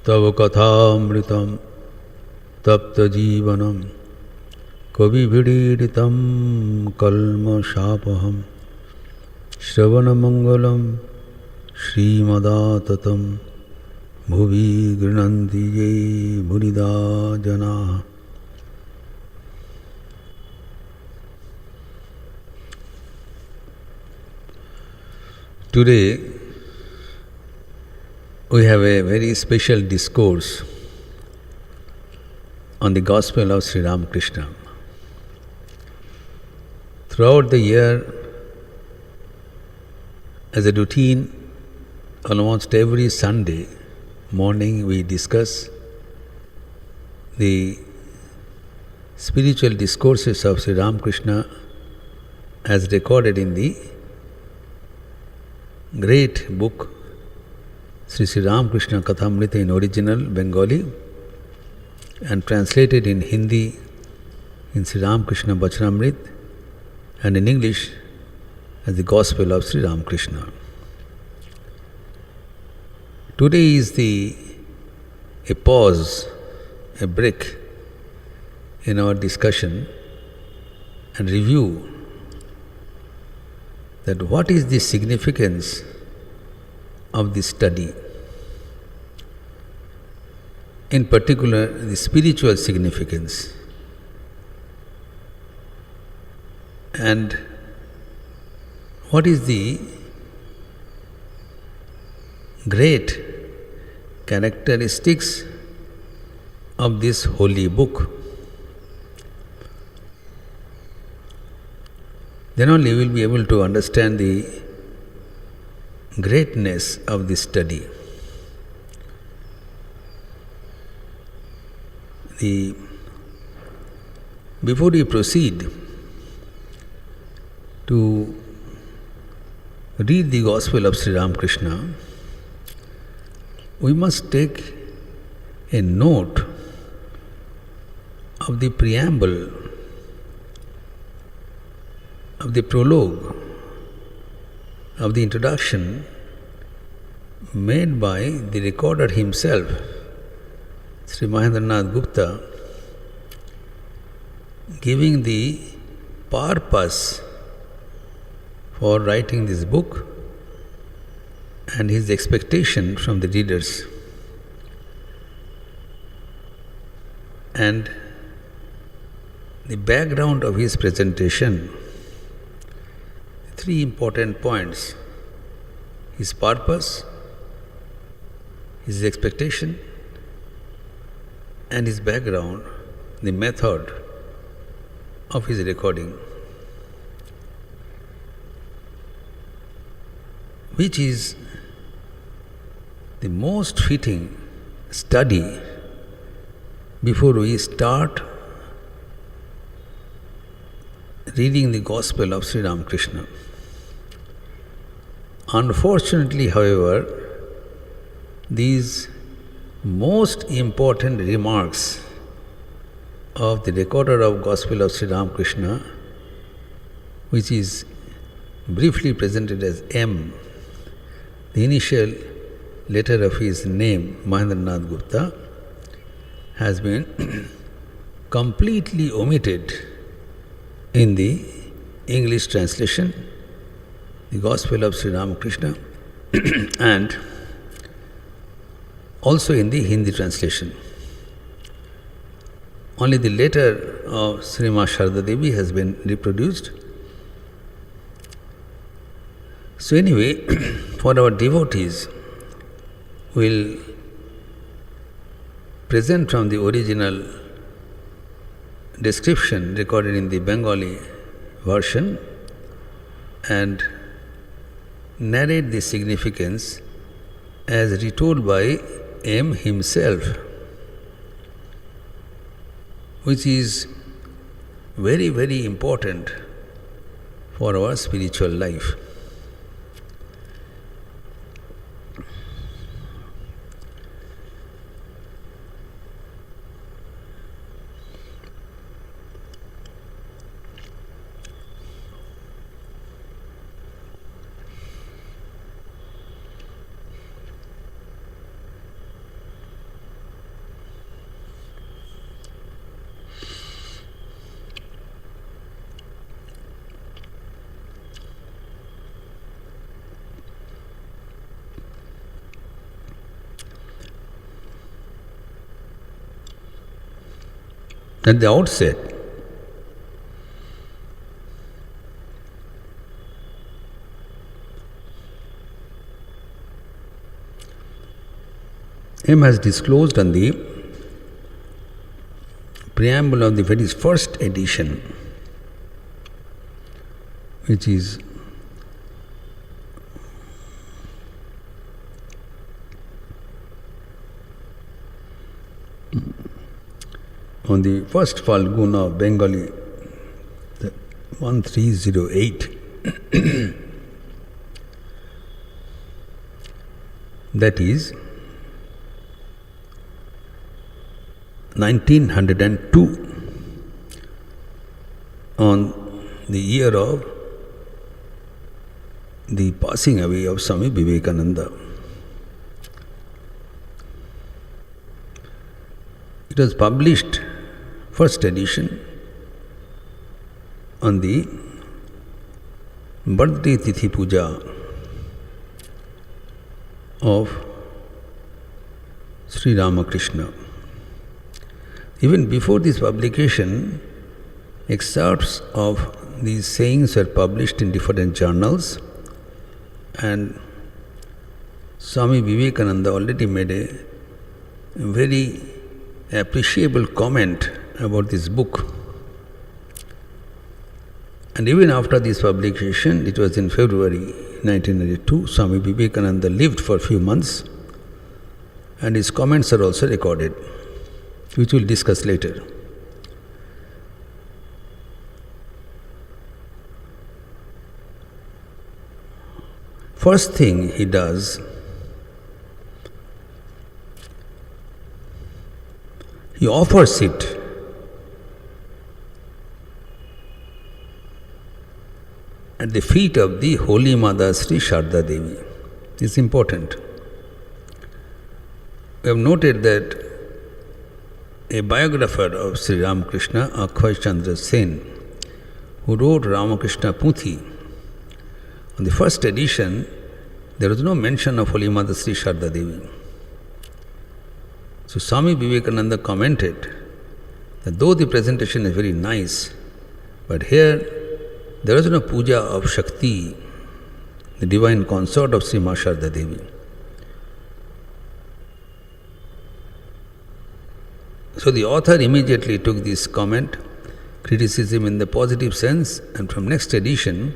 Tava kathamritam tapta jivanam kavi vidiritam kalma shapaham Shravana mangalam Srimadaatatam Bhuvi grinanti ye murida jana. Today we have a very special discourse on the Gospel of Sri Ramakrishna. Throughout the year, as a routine, almost every Sunday morning we discuss the spiritual discourses of Sri Ramakrishna as recorded in the great book Sri Ramakrishna Kathamrita in original Bengali and translated in Hindi in Sri Ramakrishna Bachanamrit and in English as the Gospel of Sri Ramakrishna. Today is a pause, a break in our discussion and review that what is the significance of this study, in particular the spiritual significance, and what is the great characteristics of this holy book. Then only we will be able to understand the greatness of this study. Before we proceed to read the Gospel of Sri Ramakrishna, we must take a note of the preamble, of the prologue, of the introduction made by the recorder himself, Sri Mahendranath Gupta, giving the purpose for writing this book and his expectation from the readers. And the background of his presentation, three important points: his purpose, his expectation, and his background, the method of his recording, which is the most fitting study before we start reading the Gospel of Sri Ramakrishna. Unfortunately, however, these most important remarks of the recorder of Gospel of Sri Ramakrishna, which is briefly presented as M, the initial letter of his name, Mahendranath Gupta, has been completely omitted in the English translation, the Gospel of Sri Ramakrishna, and also in the Hindi translation. Only the letter of Srimati Sharda Devi has been reproduced. So anyway, for our devotees, we'll present from the original description recorded in the Bengali version and narrate the significance as retold by M himself, which is very, very important for our spiritual life. at the outset. M has disclosed on the preamble of the very first edition, which is on the first Falgun of Bengali, 1308, that is 1902, on the year of the passing away of Swami Vivekananda. It was published, first edition, on the birthday Tithi Puja of Sri Ramakrishna. Even before this publication, excerpts of these sayings were published in different journals, and Swami Vivekananda already made a very appreciable comment about this book. And even after this publication, it was in February 1992, Swami Vivekananda lived for a few months, and his comments are also recorded, which we'll discuss later. First thing he does, he offers it at the feet of the Holy Mother Sri Sharda Devi. It's important. We have noted that a biographer of Sri Ramakrishna, Akhay Chandra Sen, who wrote Ramakrishna Puthi, on the first edition, there was no mention of Holy Mother Sri Sharda Devi. So Swami Vivekananda commented that though the presentation is very nice, but here there is no puja of Shakti, the divine consort of Sri Ma Sharda Devi. So the author immediately took this comment, criticism in the positive sense, and from next edition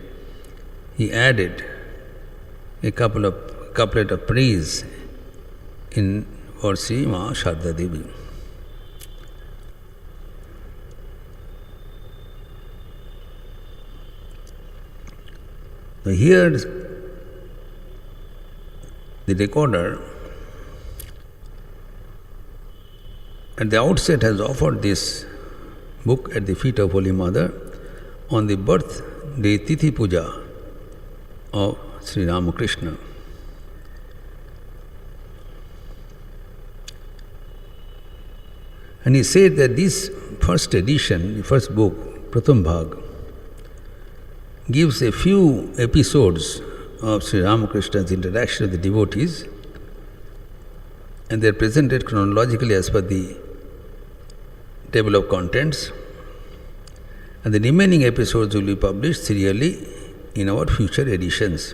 he added a couplet of praise in for Sri Ma Sharda Devi. Now here the recorder at the outset has offered this book at the feet of Holy Mother on the birthday Tithi Puja of Sri Ramakrishna. And he said that this first edition, the first book, Pratham Bhag, gives a few episodes of Sri Ramakrishna's interaction with the devotees, and they are presented chronologically as per the table of contents, and the remaining episodes will be published serially in our future editions.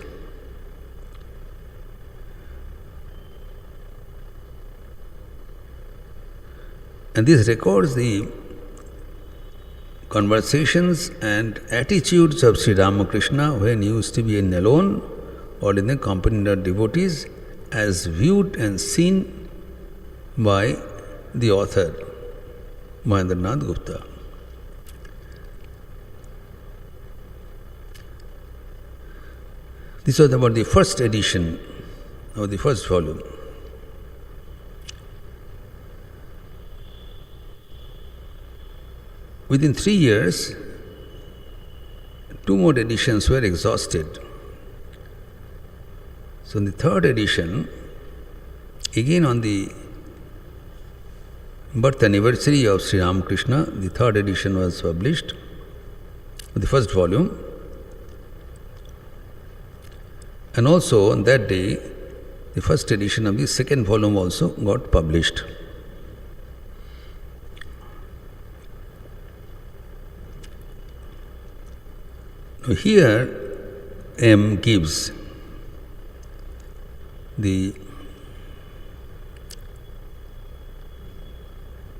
And this records the conversations and attitudes of Sri Ramakrishna when he used to be in alone or in the company of devotees, as viewed and seen by the author, Mahendranath Gupta. This was about the first edition of the first volume. Within 3 years, 2 more editions were exhausted. So in the third edition, again on the birth anniversary of Sri Ramakrishna, the third edition was published, the first volume. And also on that day, the first edition of the second volume also got published. Here M gives the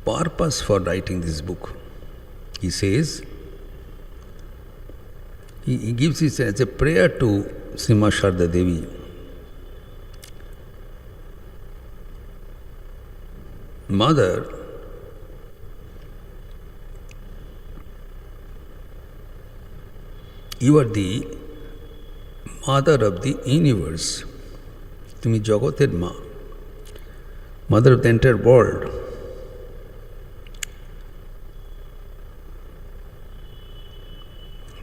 purpose for writing this book. He says, he gives it as a prayer to Srimati Sharda Devi. Mother, you are the mother of the universe. Tumi Jagoter Ma, mother of the entire world.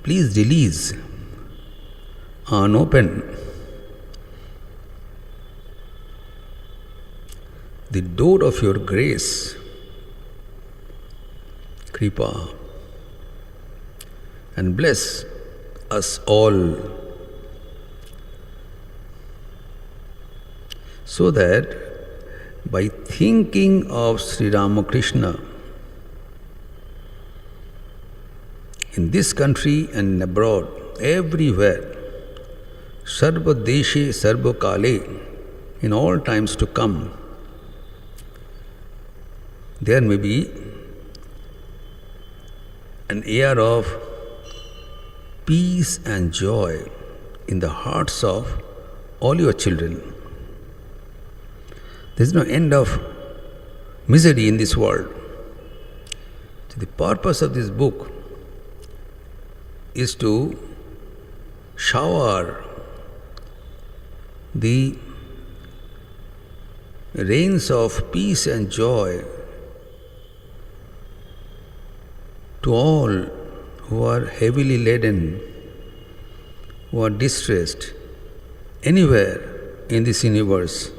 Please release, unopen the door of your grace, Kripa, and bless us all, so that by thinking of Sri Ramakrishna in this country and abroad, everywhere, Sarva Deshe Sarva Kale, in all times to come, there may be an air of peace and joy in the hearts of all your children. There is no end of misery in this world. So the purpose of this book is to shower the rains of peace and joy to all who are heavily laden, who are distressed, anywhere in this universe,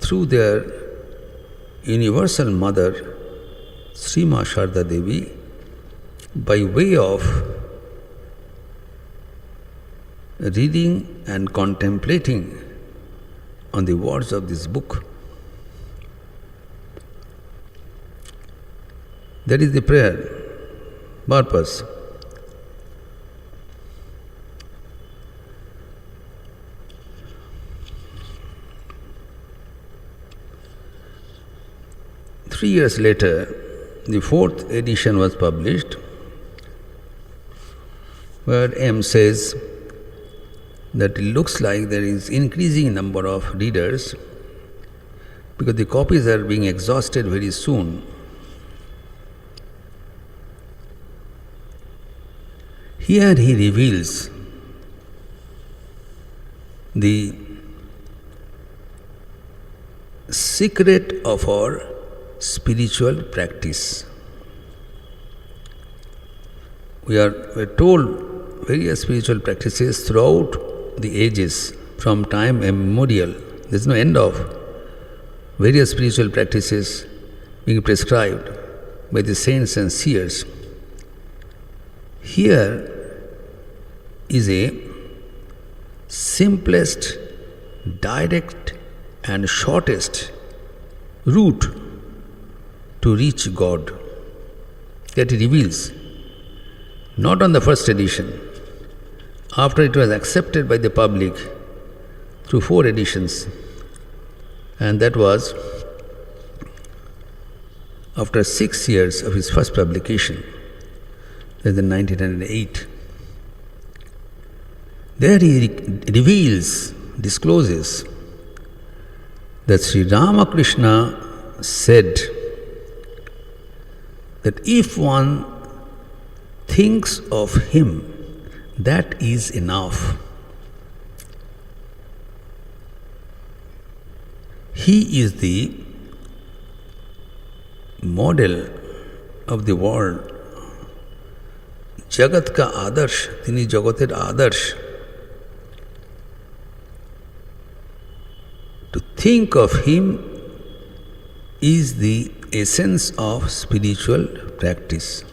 through their universal mother, Srimati Sharda Devi, by way of reading and contemplating on the words of this book. That is the prayer purpose. Three years later, the fourth edition was published, where M says that it looks like there is increasing number of readers because the copies are being exhausted very soon. Here he reveals the secret of our spiritual practice. We're told various spiritual practices throughout the ages, from time immemorial. There's no end of various spiritual practices being prescribed by the saints and seers. Here is a simplest, direct and shortest route to reach God that he reveals. Not on the first edition, after it was accepted by the public through 4 editions, and that was after 6 years of his first publication, that is in 1908. There he reveals, discloses that Sri Ramakrishna said that if one thinks of him, that is enough. He is the model of the world. Jagat ka adarsh, tini jagoter adarsh. To think of him is the essence of spiritual practice.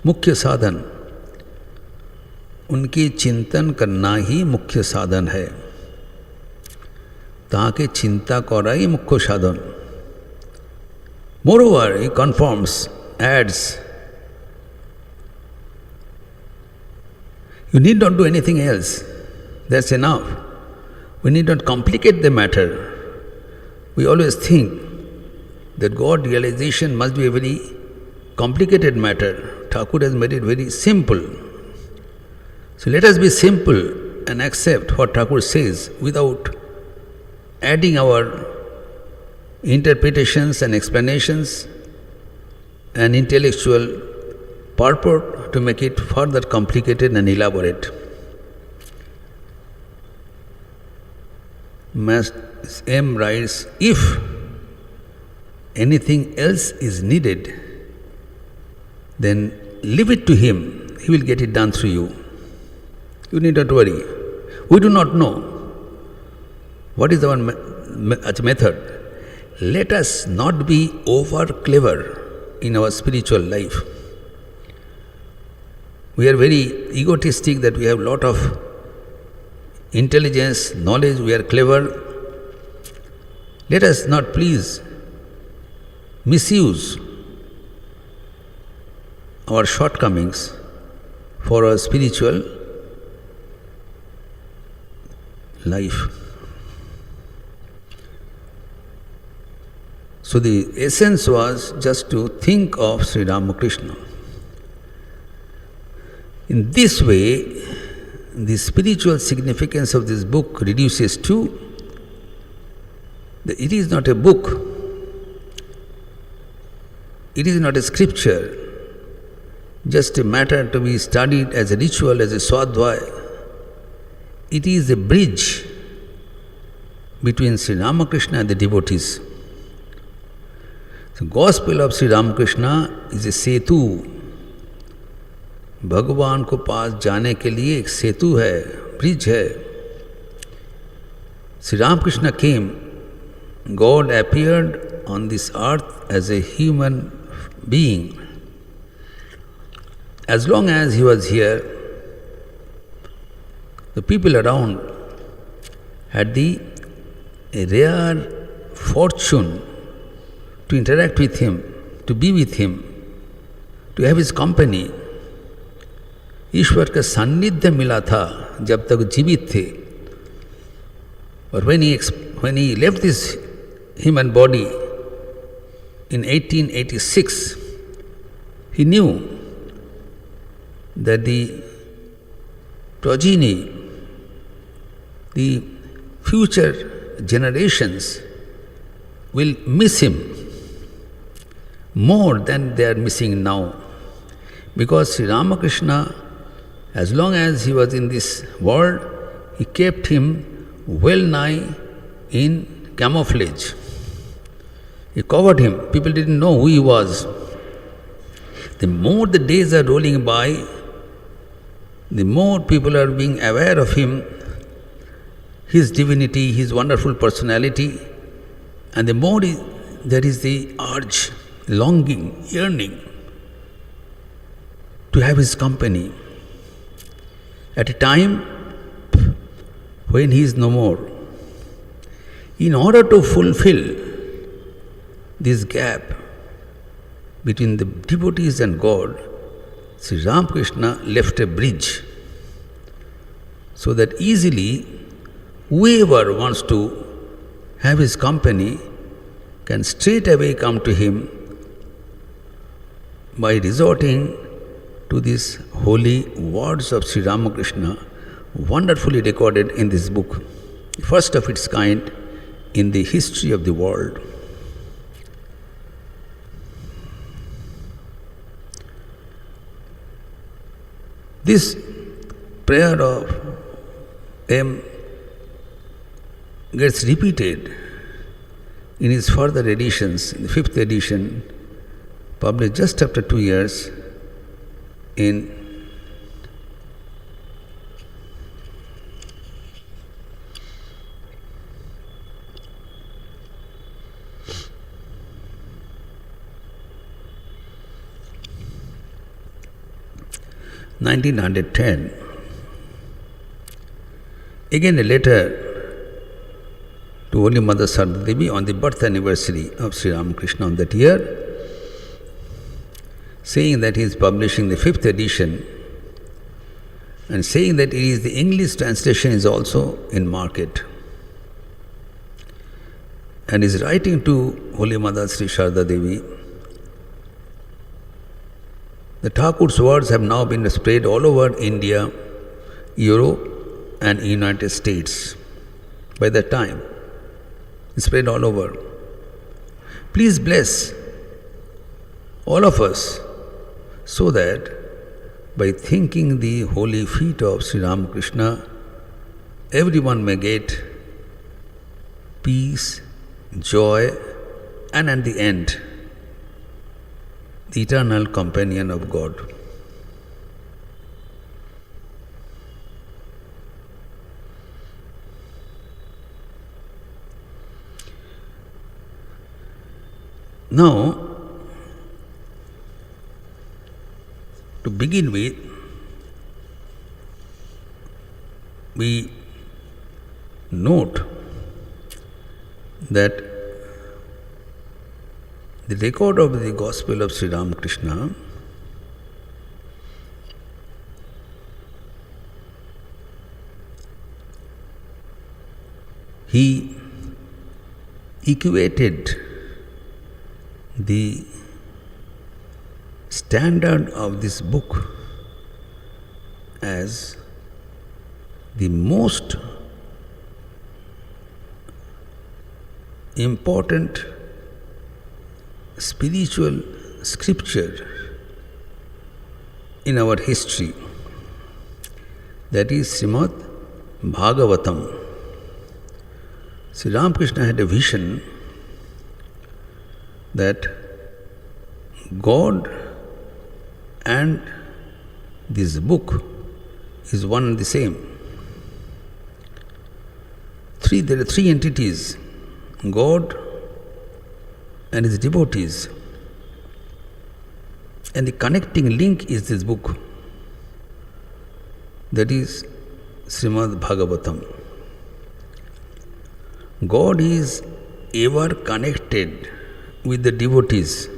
मुख्य साधन, उनके चिंतन करना ही मुख्य साधन है. ताके चिंता कराई मुख्य साधन. Moreover, he confirms, adds You need not do anything else. That's enough. We need not complicate the matter. We always think that God realization must be a very complicated matter. Thakur has made it very simple. So let us be simple and accept what Thakur says without adding our interpretations and explanations and intellectual purport to make it further complicated and elaborate. M writes, if anything else is needed, then leave it to him. He will get it done through you. You need not worry. We do not know what is our method. Let us not be over clever in our spiritual life. We are very egotistic that we have a lot of intelligence, knowledge, we are clever. Let us not please misuse our shortcomings for our spiritual life. So the essence was just to think of Sri Ramakrishna. In this way, the spiritual significance of this book reduces to that it is not a book, it is not a scripture, just a matter to be studied as a ritual, as a swadhyaya. It is a bridge between Sri Ramakrishna and the devotees. The Gospel of Sri Ramakrishna is a setu. भगवान को पास जाने के लिए एक सेतु है, bridge है. Sri Ramakrishna came. God appeared on this earth as a human being. As long as he was here, the people around had the rare fortune to interact with him, to be with him, to have his company. ईश्वर का सान्निध्य मिला था जब तक जीवित थे. But when he left this human body in 1886, he knew that the progeny, the future generations will miss him more than they are missing now. Because Sri Ramakrishna, as long as he was in this world, he kept him well nigh in camouflage. He covered him. People didn't know who he was. The more the days are rolling by, the more people are being aware of him, his divinity, his wonderful personality, and the more there is the urge, longing, yearning to have his company. At a time when he is no more, in order to fulfill this gap between the devotees and God, Sri Ramakrishna left a bridge so that easily whoever wants to have his company can straight away come to him by resorting to these holy words of Sri Ramakrishna, wonderfully recorded in this book, first of its kind in the history of the world. This prayer of M gets repeated in his further editions, in the 5th edition, published just after 2 years in (1910). Again a letter to Holy Mother Sarada Devi on the birth anniversary of Sri Ramakrishna on that year, saying that he is publishing the 5th edition and saying that it is the English translation is also in market. And is writing to Holy Mother Sri Sharda Devi, the Thakur's words have now been spread all over India, Europe and United States. By that time, it's spread all over. Please bless all of us so that by thinking the holy feet of Sri Ramakrishna, everyone may get peace, joy, and at the end, the eternal companion of God. Now, to begin with, we note that the record of the Gospel of Sri Ramakrishna he equated the standard of this book as the most important spiritual scripture in our history, that is Srimad Bhagavatam. Sri Ramakrishna had a vision that God and this book is one and the same. There are three entities: God and his devotees. And the connecting link is this book, that is Srimad Bhagavatam. God is ever connected with the devotees,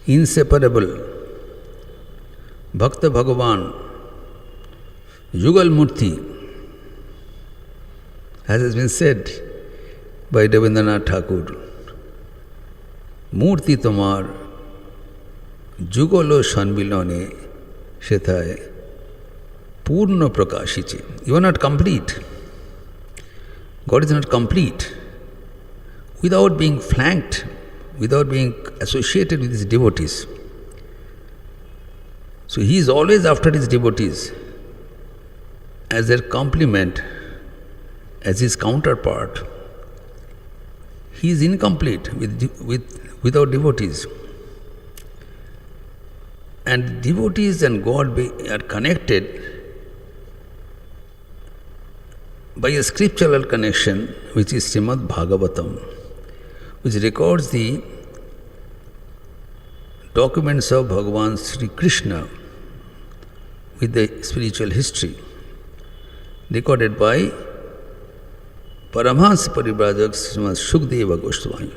inseparable. Bhakta Bhagavan, Yugal Murti, as has been said by Rabindranath Thakur, Murti tomar Jugalo Shanmilone Shethaye Purna Prakashiche. You are not complete. God is not complete without being flanked, without being associated with his devotees. So he is always after his devotees as their complement, as his counterpart. He is incomplete without devotees. And devotees and God are connected by a scriptural connection, which is Srimad Bhagavatam, which records the documents of Bhagavan Sri Krishna with the spiritual history, recorded by Paramahansa Parivrajak Srimad Shukdeva Goswami.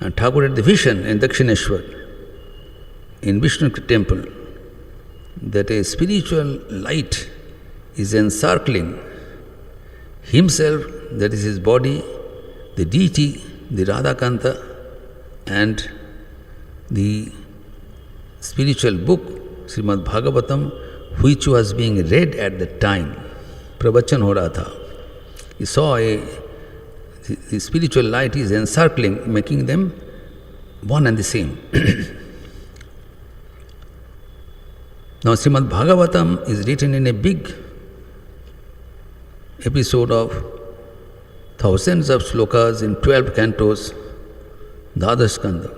And Thakur had the vision in Dakshineshwar, in Vishnu temple, that a spiritual light is encircling himself, that is his body, the deity, the Radhakanta, and the spiritual book, Srimad Bhagavatam, which was being read at the time. Pravachan ho raha tha. He saw the spiritual light is encircling, making them one and the same. Now, Srimad Bhagavatam is written in a big episode of thousands of slokas in 12 cantos, Dadaskanda,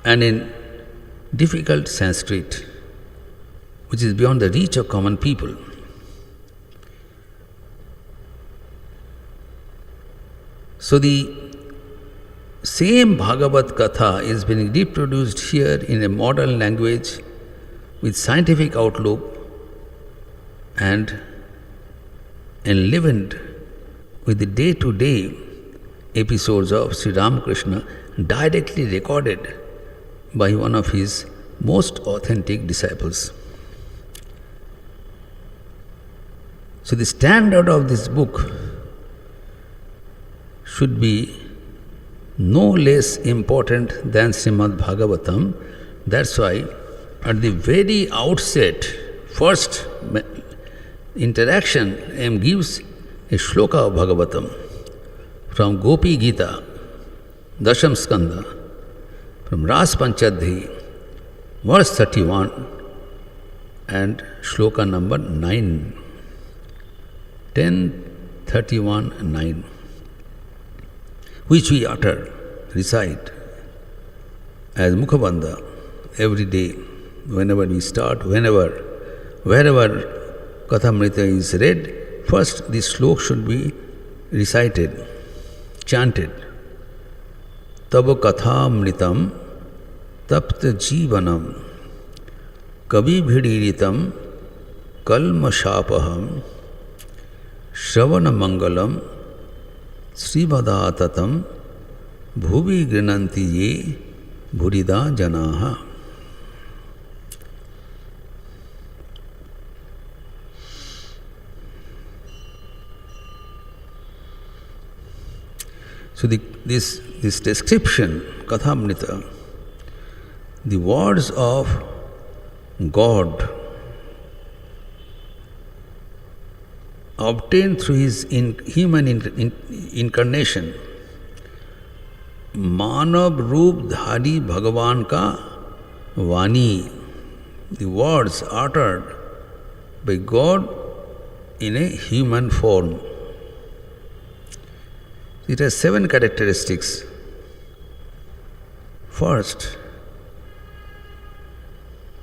and in difficult Sanskrit, which is beyond the reach of common people. So the same Bhagavat Katha is being reproduced here in a modern language with scientific outlook and enlivened with the day-to-day episodes of Sri Ramakrishna, directly recorded by one of his most authentic disciples. So the standard of this book should be no less important than Srimad Bhagavatam. That's why at the very outset, first interaction, M gives a shloka of Bhagavatam from Gopi Gita, Dasham Skanda, from Ras Panchadhi, verse 31 and shloka number 9, 10, 31 and 9, which we utter, recite as Mukhabandha every day, whenever we start, wherever Kathamrita is read, first this slok should be recited, chanted. Tava kathamritam tapta jivanam kavi bhidiritam kalmashapaham shravana mangalam srivadatatam bhuvi grinanti ye bhurida janaha. So this description, Kathamrita, the words of God obtained through his human incarnation, Manav Roop Dhari Bhagavan ka Vani, the words uttered by God in a human form. It has 7 characteristics. First,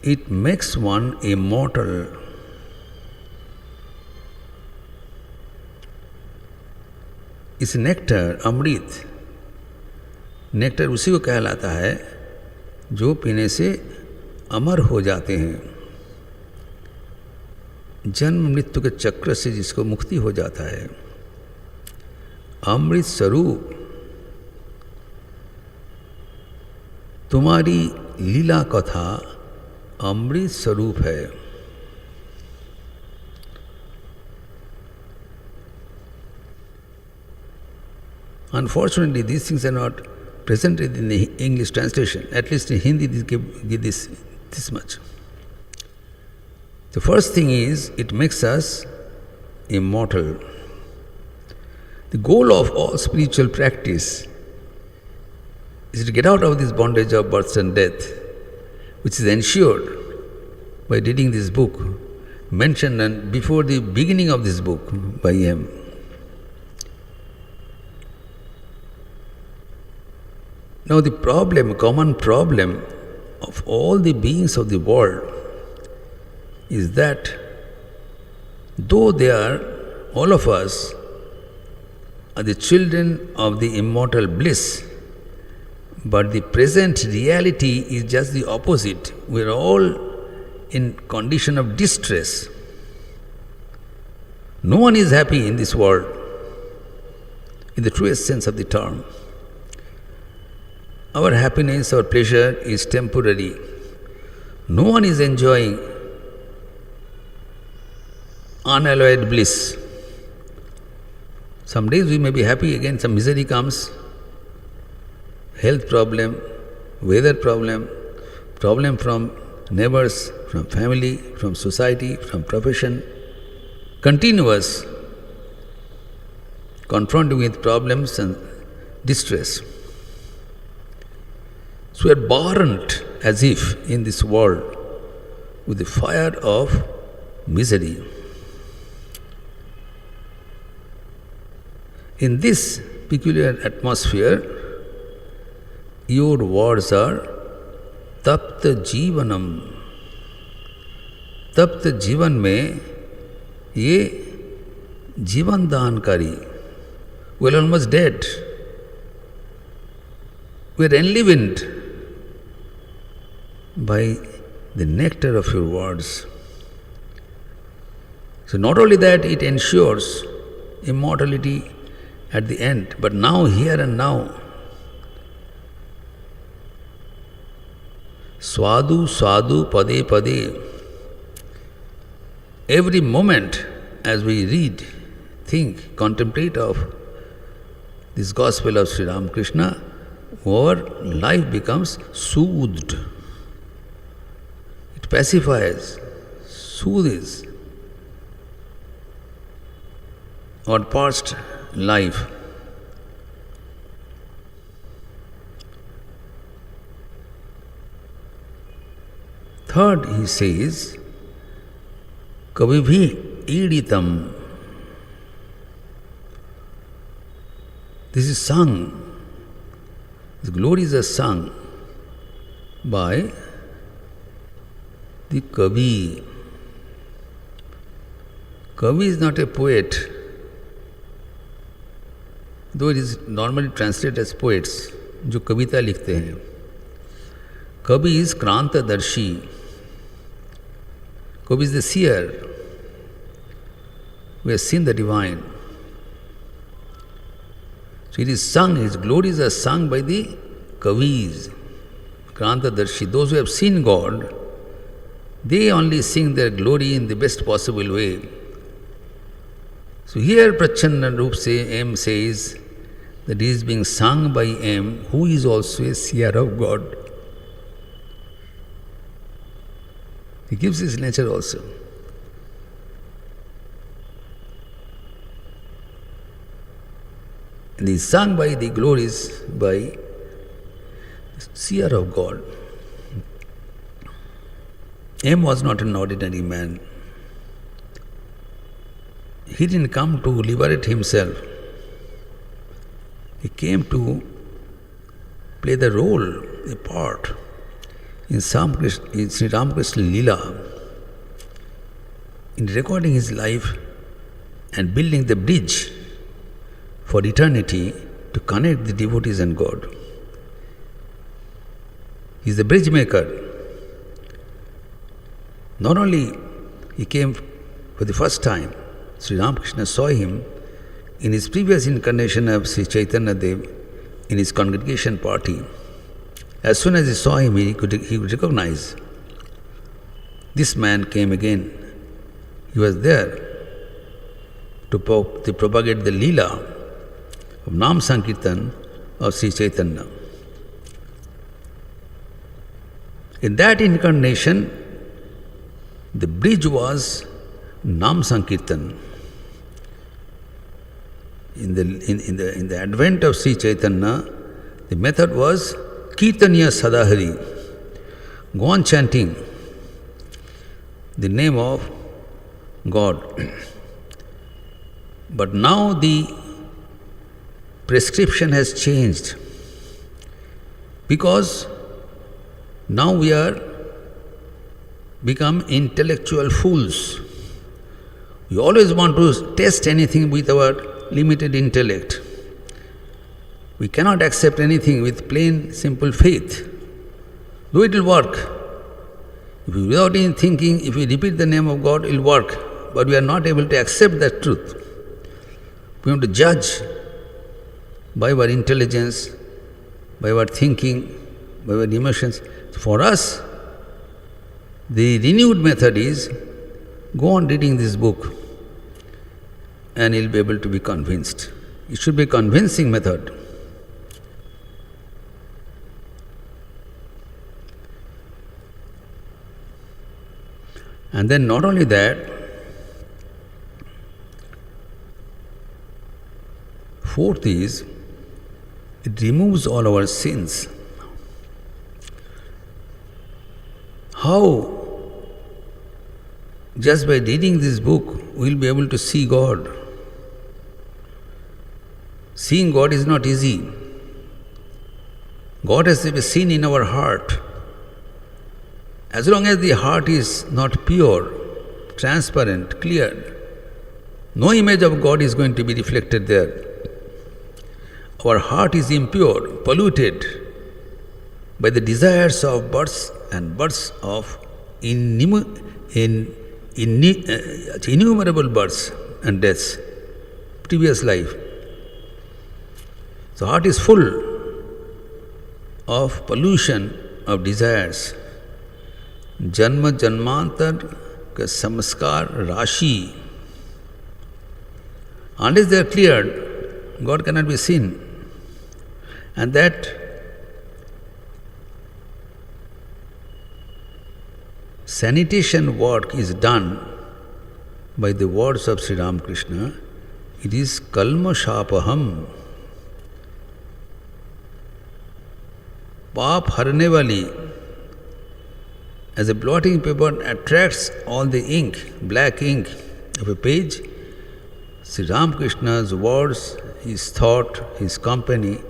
it makes one immortal. It's nectar, amrit. Nectar उसी को कहलाता है जो पीने से अमर हो जाते हैं, जन्म मृत्यु के चक्र से जिसको मुक्ति हो जाता है। अमृत स्वरूप तुम्हारी लीला कथा अमृत स्वरूप है। Unfortunately, these things are not presented in the English translation. At least in Hindi, they give this much. The first thing is, it makes us immortal. The goal of all spiritual practice is to get out of this bondage of birth and death, which is ensured by reading this book, mentioned before the beginning of this book by him. Now the common problem of all the beings of the world is that though all of us are the children of the immortal bliss, but the present reality is just the opposite. We are all in condition of distress. No one is happy in this world, in the truest sense of the term. Our happiness, our pleasure is temporary. No one is enjoying unalloyed bliss. Some days we may be happy, again some misery comes, health problem, weather problem from neighbors, from family, from society, from profession, continuous confronting with problems and distress. So we are burnt as if in this world with the fire of misery. In this peculiar atmosphere, your words are tapta jivanam. Tapta jivan में ये जीवन दानकारी. We are almost dead. We are enlivened by the nectar of your words. So not only that, it ensures immortality at the end, but now, here and now. Swadu Swadu Pade Pade. Every moment as we read, think, contemplate of this Gospel of Sri Ramakrishna, our life becomes soothed. It pacifies, soothes our past life. Third, he says, Kavibhi Iditam. This is sung. His glories are sung by the Kavi. Kavi is not a poet, though it is normally translated as poets, जो कविता लिखते हैं. Kavi is Krantadarshi. Kavi is the seer who has seen the divine. So it is sung, his glories are sung by the Kavis, Krantadarshi. Those who have seen God, they only sing their glory in the best possible way. So here Prachanda Rup M says that he is being sung by M, who is also a seer of God. He gives his nature also. And he is sung by the glories by the seer of God. M was not an ordinary man. He didn't come to liberate himself. He came to play the role, a part in Sri Ramakrishna Leela, in recording his life and building the bridge for eternity to connect the devotees and God. He is the bridge maker. Not only he came for the first time, Sri Ramakrishna saw him in his previous incarnation of Sri Chaitanya Dev in his congregation party. As soon as he saw him, he could recognize. This man came again. He was there to propagate the Leela of Nam Sankirtan of Sri Chaitanya. In that incarnation, the bridge was Nam Sankirtan. In the advent of Sri Chaitanya, the method was Kirtaniya Sadahari. Go on chanting the name of God. But now the prescription has changed, because now we are become intellectual fools. We always want to test anything with our limited intellect. We cannot accept anything with plain, simple faith. Though it will work. Without any thinking, if we repeat the name of God, it will work. But we are not able to accept that truth. We want to judge by our intelligence, by our thinking, by our emotions. For us, the renewed method is go on reading this book and you'll be able to be convinced. It should be a convincing method. And then not only that, fourth is, it removes all our sins. How? Just by reading this book, we will be able to see God. Seeing God is not easy. God has to be seen in our heart. As long as the heart is not pure, transparent, clear, no image of God is going to be reflected there. Our heart is impure, polluted by the desires of births and births of innumerable births and deaths, previous life. So heart is full of pollution of desires जन्म जन्मांतर का samskar rashi. Unless they are cleared, God cannot be seen. And that sanitation work is done by the words of Sri Ramakrishna. It is kalmashapaham. Paap harne wali, as a blotting paper attracts all the ink, black ink of a page, Sri Ramakrishna's words, his thought, his company,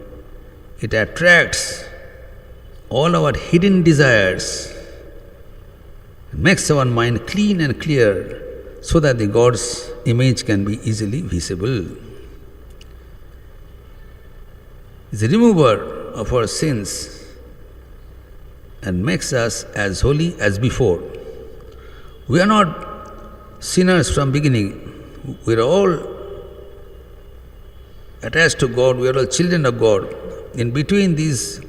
it attracts all our hidden desires, makes our mind clean and clear so that the God's image can be easily visible. It's a remover of our sins and makes us as holy as before. We are not sinners from beginning. We are all attached to God. We are all children of God. In between these,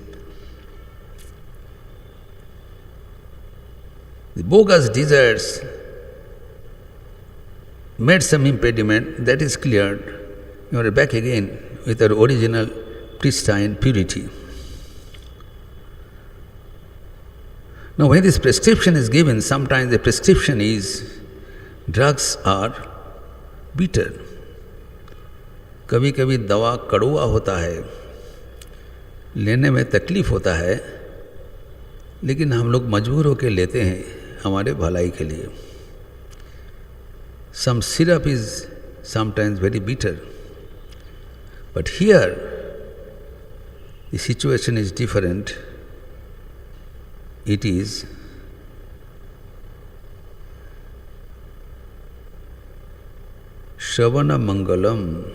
the bogus desires made some impediment, that is cleared. You are back again with our original pristine purity. Now, when this prescription is given, sometimes the prescription is drugs are bitter. कभी कभी दवा कड़वा होता है, लेने में तकलीफ होता है, लेकिन हम लोग मजबूर होकर लेते हैं हमारे भलाई के लिए. Some syrup is sometimes very bitter. But here, the situation is different. It is Shravana Mangalam.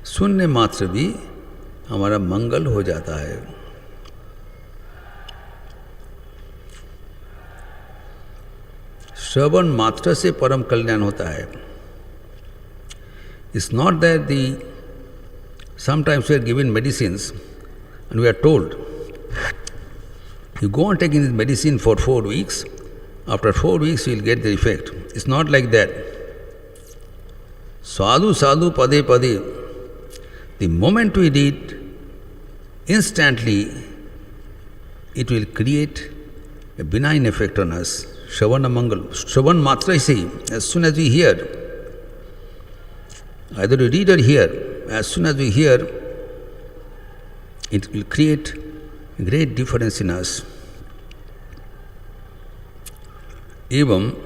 सुनने मात्र भी हमारा मंगल हो जाता है. श्रवण मात्र से परम कल्याण होता है. It's not that sometimes we are given medicines and we are told, you go on taking this medicine for 4 weeks, after 4 weeks you will get the effect. It's not like that. Sadhu sadhu pade pade. The moment we read, instantly it will create a benign effect on us. Shravana Mangal. Shravan Matra is saying, as soon as we hear, either we read or hear, as soon as we hear, it will create a great difference in us. Evam,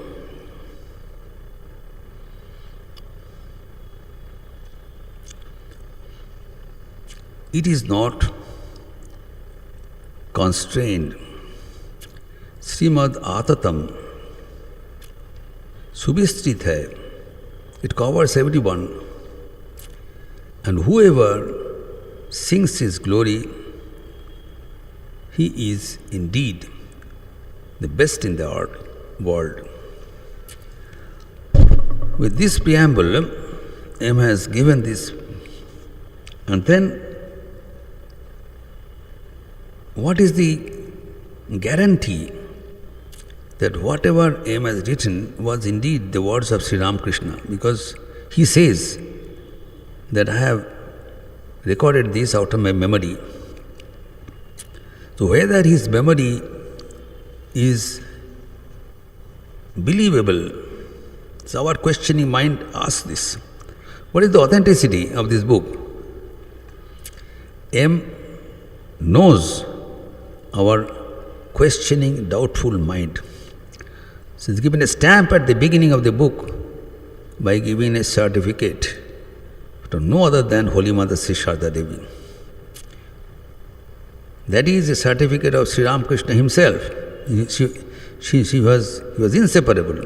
it is not constrained. Srimad Atatam Subhistrit hai. It covers everyone. And whoever sings his glory, he is indeed the best in the world. With this preamble, M has given this, and then what is the guarantee that whatever M has written was indeed the words of Sri Ramakrishna? Because he says that I have recorded this out of my memory. So whether his memory is believable, so our questioning mind asks this. What is the authenticity of this book? M knows our questioning, doubtful mind. So it's given a stamp at the beginning of the book by giving a certificate to no other than Holy Mother Sri Sharda Devi. That is a certificate of Sri Ramakrishna himself. He was inseparable.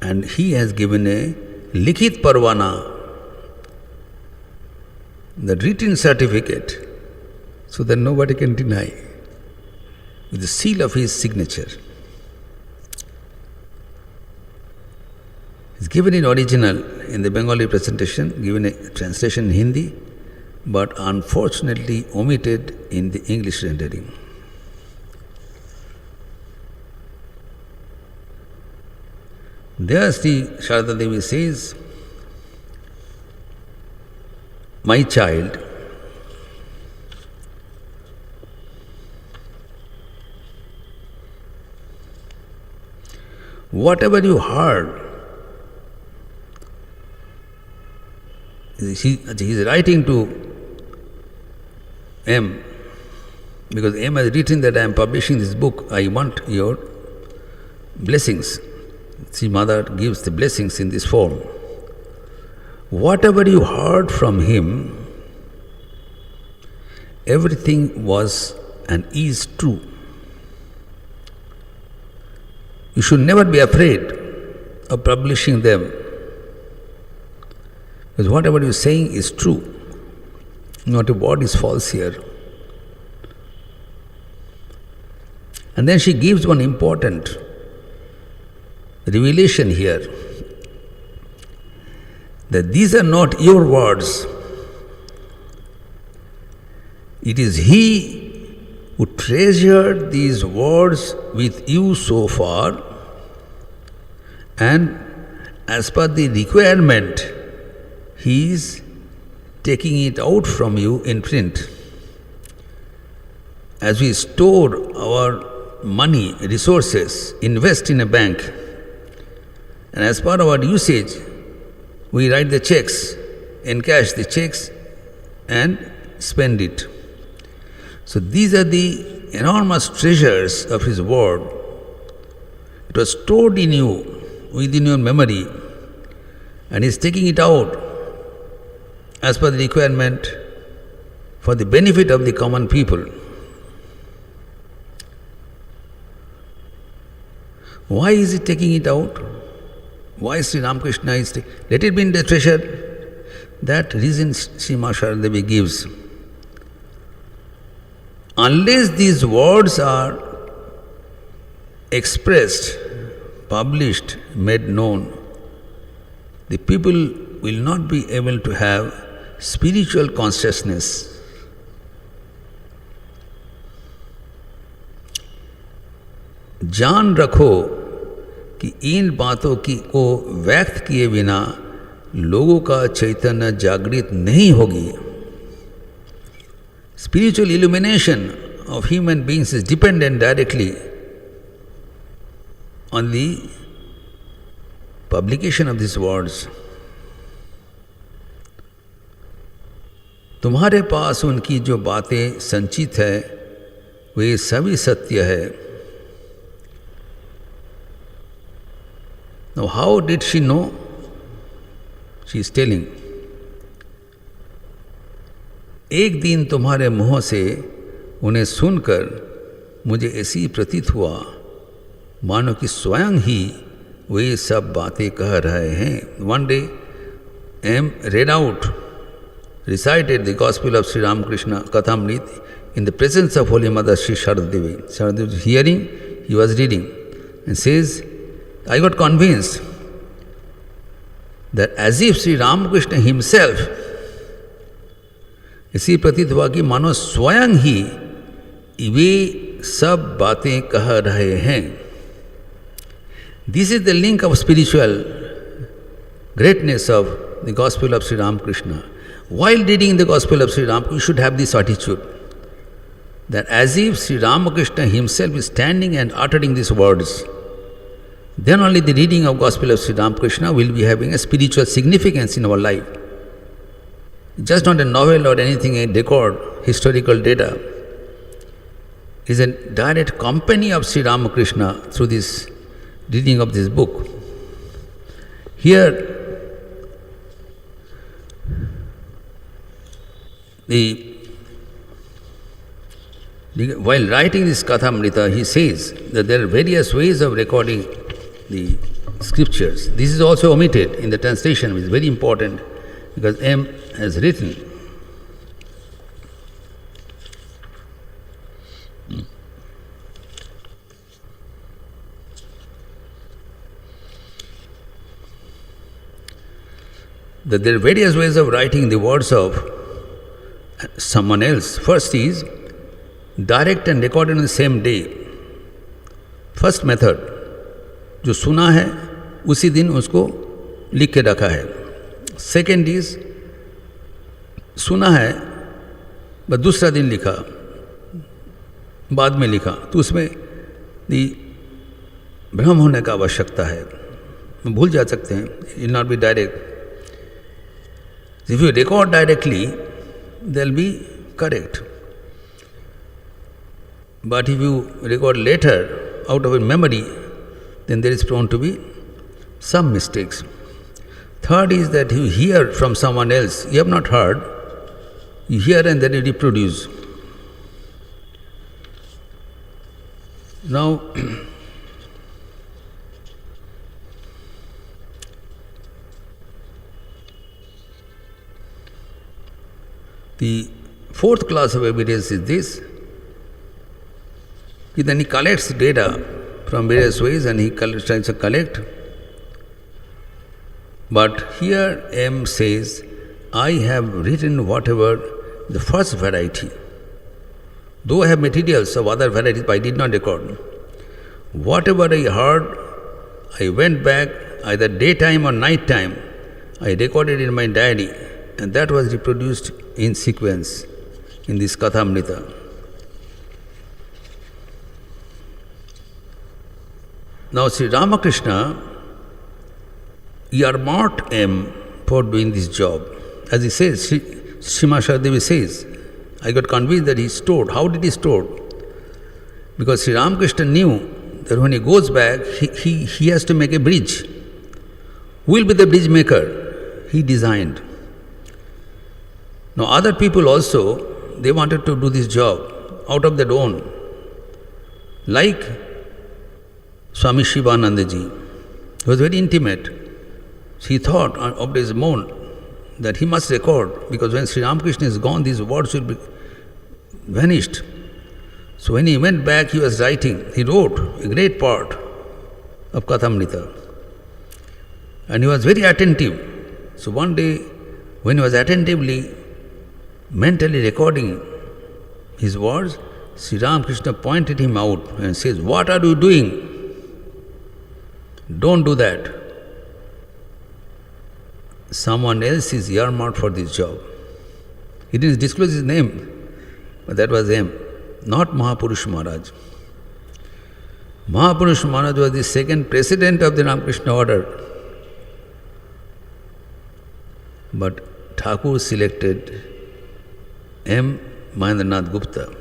And he has given a Likhit Parwana, the written certificate, so that nobody can deny, with the seal of his signature. It's given in original in the Bengali presentation, given a translation in Hindi, but unfortunately omitted in the English rendering. There Sri Sharada Devi says, "My child, whatever you heard," he is writing to M, because M has written that I am publishing this book, I want your blessings. See, Mother gives the blessings in this form. Whatever you heard from him, everything was and is true. You should never be afraid of publishing them, because whatever you are saying is true. Not a word is false here. And then she gives one important revelation here, that these are not your words. It is he who treasured these words with you so far, and as per the requirement, he is taking it out from you in print. As we store our money, resources, invest in a bank, and as part of our usage, we write the checks, encash the checks, and spend it. So these are the enormous treasures of his word. It was stored in you, within your memory, and he is taking it out as per the requirement for the benefit of the common people. Why is he taking it out? Why Sri Ramakrishna is taking? Let it be in the treasure. That reason Srimad Sharada Devi gives. Unless these words are expressed, published, made known, the people will not be able to have spiritual consciousness. जान रखो कि इन बातों की को व्यक्त किए बिना लोगों का चैतन्य जागृत नहीं होगी. Spiritual illumination of human beings is dependent directly on the publication of these words. तुम्हारे पास उनकी जो बातें संचित है वे सभी सत्य है. Now, how did she know? She is telling, एक दिन तुम्हारे मुँह से उन्हें सुनकर मुझे ऐसी प्रतीत हुआ मानो कि स्वयं ही वे सब बातें कह रहे हैं. One day, M read out, recited the Gospel of Sri Ramakrishna Kathamrit in the presence of Holy Mother Sri Sharada Devi. Sharada Devi was hearing, he was reading, and says, I got convinced that as if Sri Ramakrishna himself, ऐसी प्रतीत हुआ कि मानो स्वयं ही वे सब बातें कह रहे हैं. This is the link of spiritual greatness of the Gospel of Sri Ramakrishna. While reading the Gospel of Sri Ramakrishna, you should have this attitude, that as if Sri Ramakrishna himself is standing and uttering these words, then only the reading of Gospel of Sri Ramakrishna will be having a spiritual significance in our life. Just not a novel or anything, a record, historical data. It is a direct company of Sri Ramakrishna through this reading of this book. Here, while writing this Kathamrita, he says that there are various ways of recording the scriptures. This is also omitted in the translation, which is very important, because M has written. that there are various ways of writing the words of someone else. First is direct and recorded on the same day. First method, जो सुना है उसी दिन उसको लिख के रखा है. सेकेंड इज सुना है बस दूसरा दिन लिखा, बाद में लिखा, तो उसमें भ्रम होने का आवश्यकता है, भूल जा सकते हैं. It not be direct. If you record directly they will be correct, but if you record later out of your memory then there is prone to be some mistakes. Third is that you hear from someone else, you have not heard, you hear and then you reproduce. Now, the fourth class of evidence is this: then he collects data from various ways and he tries to collect. But here M says, I have written whatever the first variety. Though I have materials of other varieties, but I did not record. Whatever I heard, I went back either daytime or night time. I recorded in my diary, and that was reproduced in sequence in this Kathamrita. Now Sri Ramakrishna earmarked M for doing this job. As he says, Srimad Saradevi says, I got convinced that he stored. How did he store? Because Sri Ramakrishna knew that when he goes back, he has to make a bridge. Who will be the bridge maker? He designed. Now other people also, they wanted to do this job out of their own. Like Swami Shivanandaji, he was very intimate. He thought of his own that he must record, because when Sri Ramakrishna is gone, these words will be vanished. So when he went back, he was writing. He wrote a great part of Kathamrita. And he was very attentive. So one day, when he was attentively, mentally recording his words, Sri Ramakrishna pointed him out and says, what are you doing? Don't do that. Someone else is earmarked for this job. He didn't disclose his name, but that was him, not Mahapurush Maharaj. Mahapurush Maharaj was the second president of the Ramakrishna order. But Thakur selected M. Mahendranath Gupta.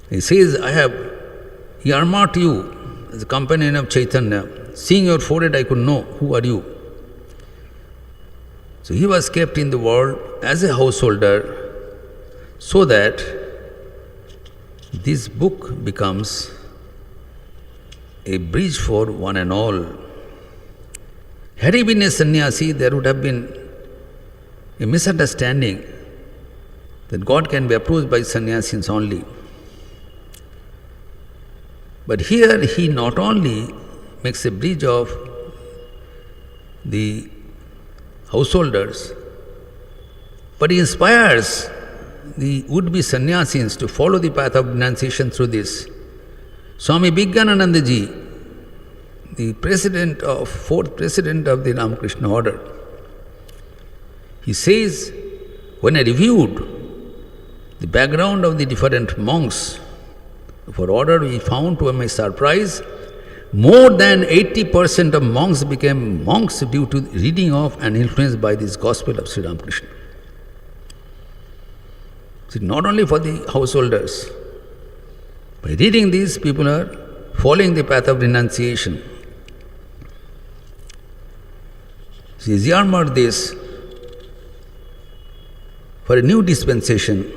He says, I have earmarked you as a companion of Chaitanya. Seeing your forehead, I could know who are you. So he was kept in the world as a householder, so that this book becomes a bridge for one and all. Had he been a sannyasi, there would have been a misunderstanding that God can be approached by sannyasis only. But here he not only makes a bridge of the householders, but he inspires the would-be sannyasis to follow the path of renunciation through this. Swami Bigyananandaji, the fourth president of the Ramakrishna order, he says, when I reviewed the background of the different monks for order, we found to my surprise, more than 80% of monks became monks due to reading of and influenced by this Gospel of Sri Ramakrishna. So not only for the householders. By reading this, people are following the path of renunciation. So he earmarked this for a new dispensation.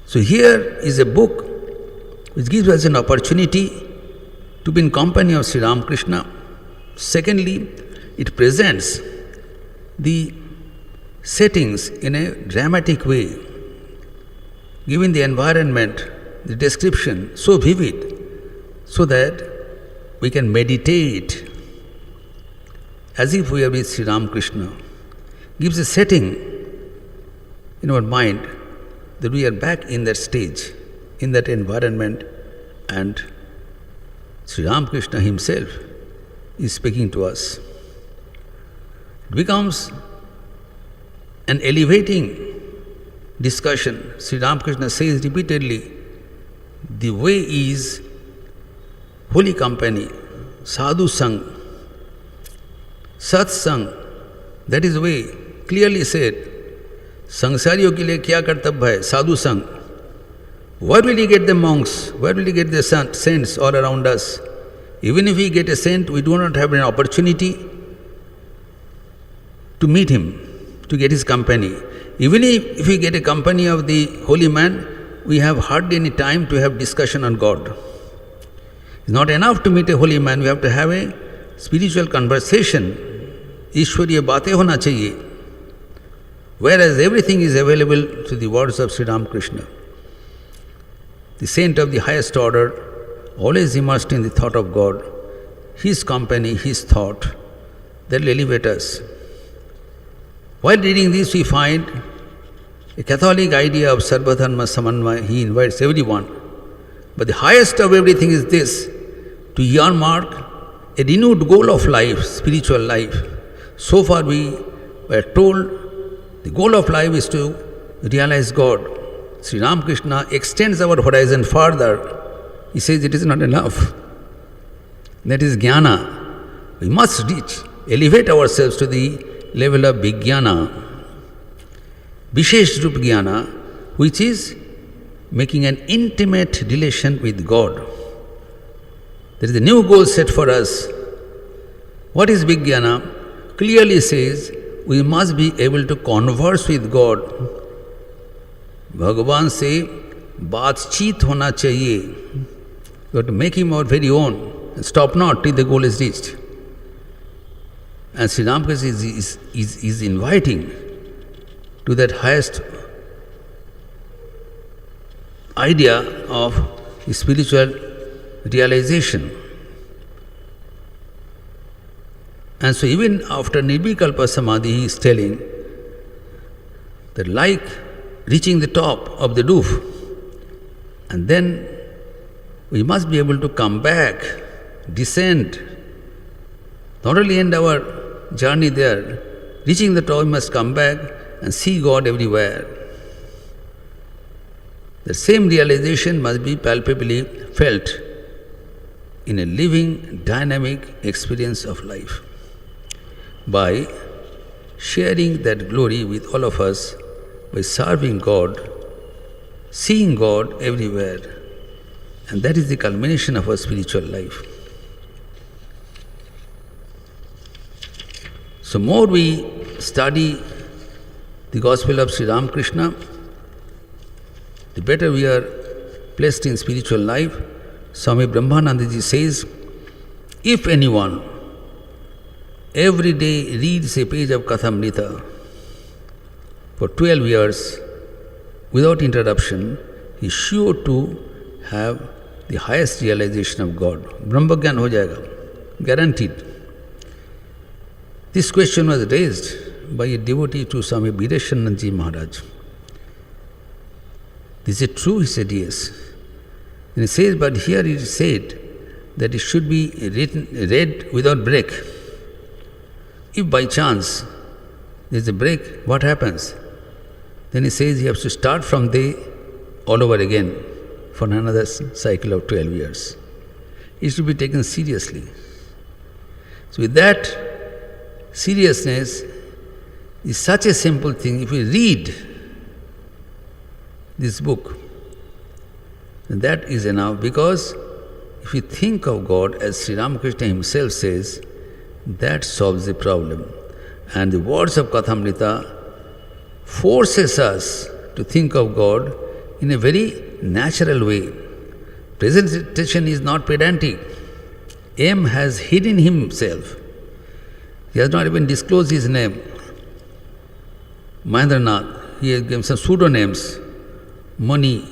So here is a book which gives us an opportunity to be in company of Sri Ramakrishna. Secondly, it presents the settings in a dramatic way, giving the environment, the description so vivid, so that we can meditate as if we are with Sri Ramakrishna, gives a setting in our mind that we are back in that stage, in that environment, and Sri Ramakrishna himself is speaking to us. It becomes an elevating discussion. Sri Ramakrishna says repeatedly, the way is holy company, sadhu sang, sat sang, that is the way, clearly said. संसारियों के लिए क्या कर्तव्य है? साधु संग. Where will you get the monks? Where will you get the saints all around us? Even if we get a saint, we do not have an opportunity to meet him, to get his company. Even if we get a company of the holy man, we have hardly any time to have discussion on God. It's not enough to meet a holy man, we have to have a spiritual conversation. ईश्वरीय बातें होना चाहिए. Whereas everything is available through the words of Sri Ramakrishna. The saint of the highest order, always immersed in the thought of God, his company, his thought, that will elevate us. While reading this, we find a Catholic idea of Sarvadharma Samanvaya. He invites everyone. But the highest of everything is this, to earmark a renewed goal of life, spiritual life. So far we were told the goal of life is to realize God. Sri Ramakrishna extends our horizon further. He says it is not enough. That is jnana. We must elevate ourselves to the level of vijnana, Vishesh Rup Jnana, which is making an intimate relation with God. There is a new goal set for us. What is vijnana? Clearly says, we must be able to converse with God. Bhagavan say, बातचीत होना चाहिए. You have to make him our very own and stop not till the goal is reached. And Sri Ramakrishna is inviting to that highest idea of spiritual realization. And so even after Nirvikalpa Samadhi, he is telling that like reaching the top of the roof, and then we must be able to come back, descend, not only end our journey there, reaching the top, we must come back and see God everywhere. The same realization must be palpably felt in a living, dynamic experience of life. By sharing that glory with all of us, by serving God, seeing God everywhere. And that is the culmination of our spiritual life. So more we study the Gospel of Sri Ramakrishna, the better we are placed in spiritual life. Swami Brahmanandaji says, if anyone every day reads a page of Kathamrita for 12 years without interruption, he is sure to have the highest realization of God. Brahmagyan ho jayega, guaranteed. This question was raised by a devotee to Swami Bireshwanandaji Maharaj. Is it true? He said, yes. And he says, but here it is said that it should be read without break. If by chance there is a break, what happens? Then he says he has to start from there all over again for another cycle of 12 years. It should be taken seriously. So with that seriousness, is such a simple thing. If we read this book, then that is enough, because if we think of God, as Sri Ramakrishna himself says, that solves the problem. And the words of Kathamrita forces us to think of God in a very natural way. Presentation is not pedantic. M has hidden himself. He has not even disclosed his name. Mahendranath, he has given some pseudonames, Mani,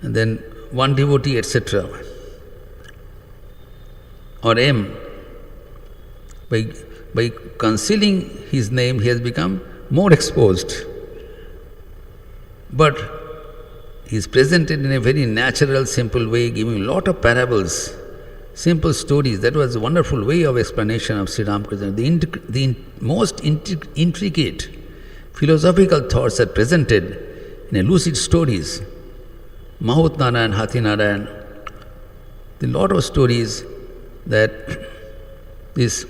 and then one devotee, etc. Or M. By by concealing his name, he has become more exposed. But he is presented in a very natural, simple way, giving a lot of parables, simple stories. That was a wonderful way of explanation of Sri Ramakrishna. The most intricate philosophical thoughts are presented in a lucid stories. Mahut Narayan, Hathi Narayan, a lot of stories that this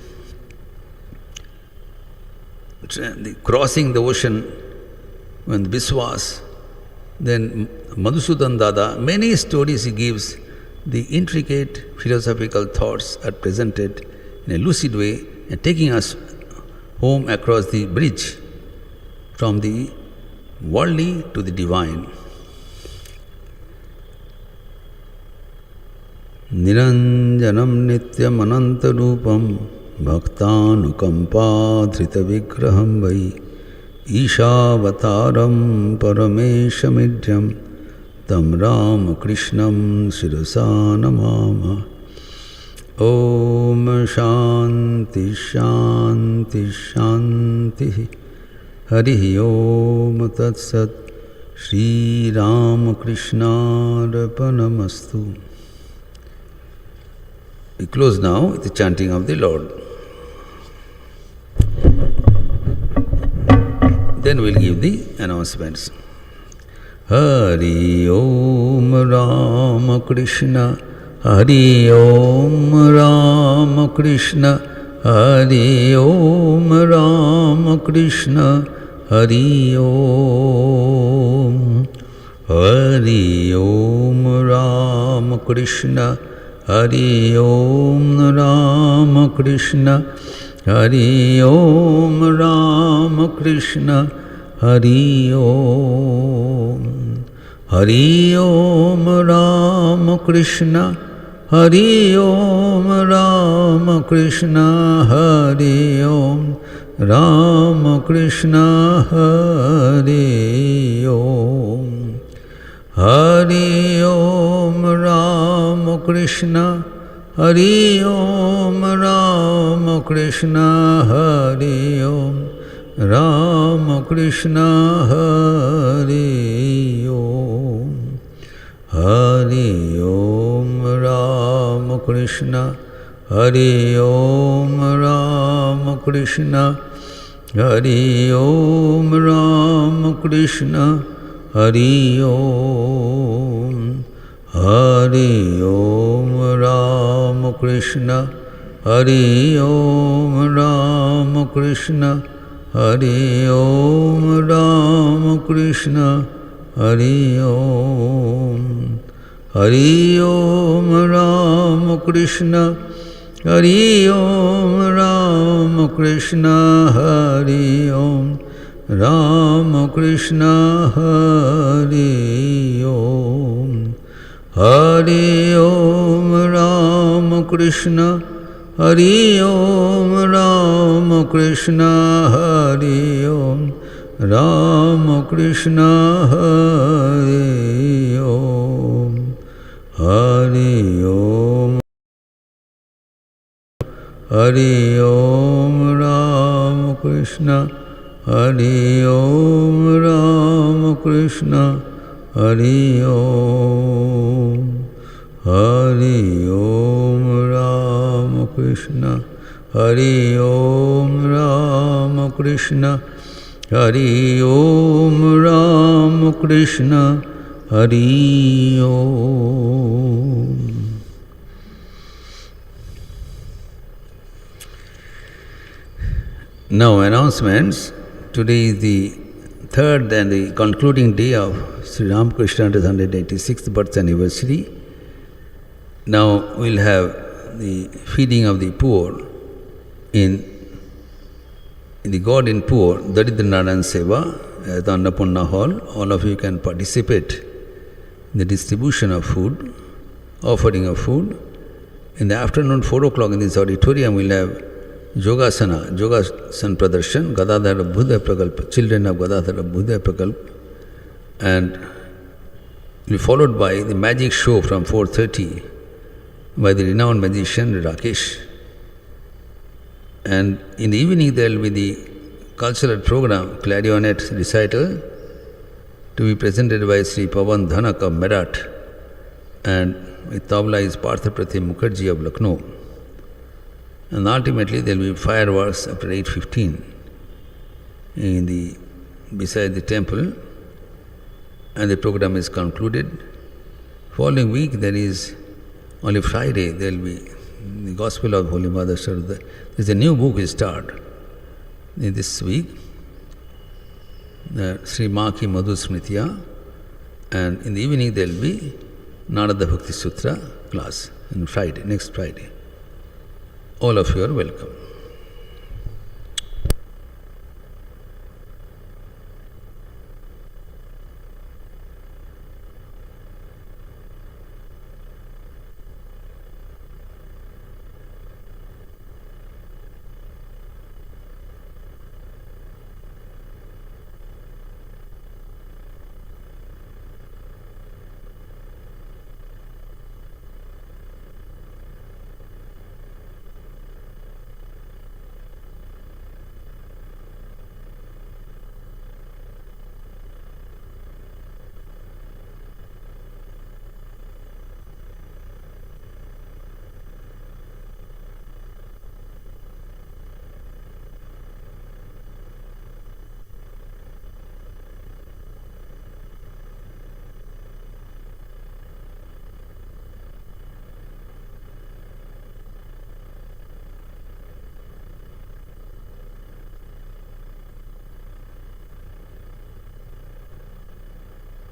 crossing the ocean when Biswas, then Madhusudan Dada, many stories he gives, the intricate philosophical thoughts are presented in a lucid way and taking us home across the bridge from the worldly to the divine. Niranjanam nityam anantarupam bhaktanukampadhrita-vigraham vai Ishāvataram parameshamidhyam tam Ramakrishnam shirasa namama. Om Shanti Shanti Shanti Harihi Om Tat Sat Sri Ramakrishna Arpanamastu. We close now with the chanting of the Lord. Then we'll give the announcements. Hari Om Ramakrishna, Hari Om Ramakrishna, Hari Om Ramakrishna, Hari Om. Hari Om Ramakrishna, Hari Om Ramakrishna, Hari Om Ramakrishna, Hari Om. Hari Om Ramakrishna, Hari Om Ramakrishna, Hari Om Ramakrishna, Hari Om. Hari Om Ramakrishna, Hari Om Ramakrishna, Hari Om Ramakrishna, Hari Om. Hari Om Ramakrishna, Hari Om Ramakrishna, Hari Om Ramakrishna, Hari Om. Hari Om Ramakrishna, Hari Om Ramakrishna, Hari Om Ramakrishna, Hari Om. Hari Om Ramakrishna, Hari Om Ramakrishna, Hari Om Ramakrishna, Hari Om. Hari Om Ramakrishna, Hari Om Ramakrishna, Hari Om Ramakrishna, Hari Om. Hari Om. Hari Om Ramakrishna, Hari Om Ramakrishna, Hari Om. Hari Om Ramakrishna, Hari Om Ramakrishna, Hari Om Ramakrishna, Hari Om. Now announcements. Today is the third and the concluding day of Sri Ramakrishna's 186th birth anniversary. Now we'll have the feeding of the poor in the God in Poor, Daridra Narayan Seva at the Annapurna Hall. All of you can participate in the distribution of food, offering of food. In the afternoon, 4 o'clock in this auditorium, we'll have Yogasana Pradarshan, Gadadhara Buddha Prakalpa, children of Gadadhara Buddha Prakalpa, and will be followed by the magic show from 4:30 by the renowned magician Rakesh. And in the evening there will be the cultural program, clarionet recital, to be presented by Sri Pavan Dhanak of Meerut, and with tabla is Parthaprati Mukherjee of Lucknow. And ultimately there will be fireworks after 8:15 beside the temple, and the program is concluded. Following week there is only Friday, there will be the Gospel of Holy Mother Sarada. There is a new book start in this week, Sri Maki Madhu Smritya, and in the evening there will be Narada Bhakti Sutra class on Friday, next Friday. All of you are welcome.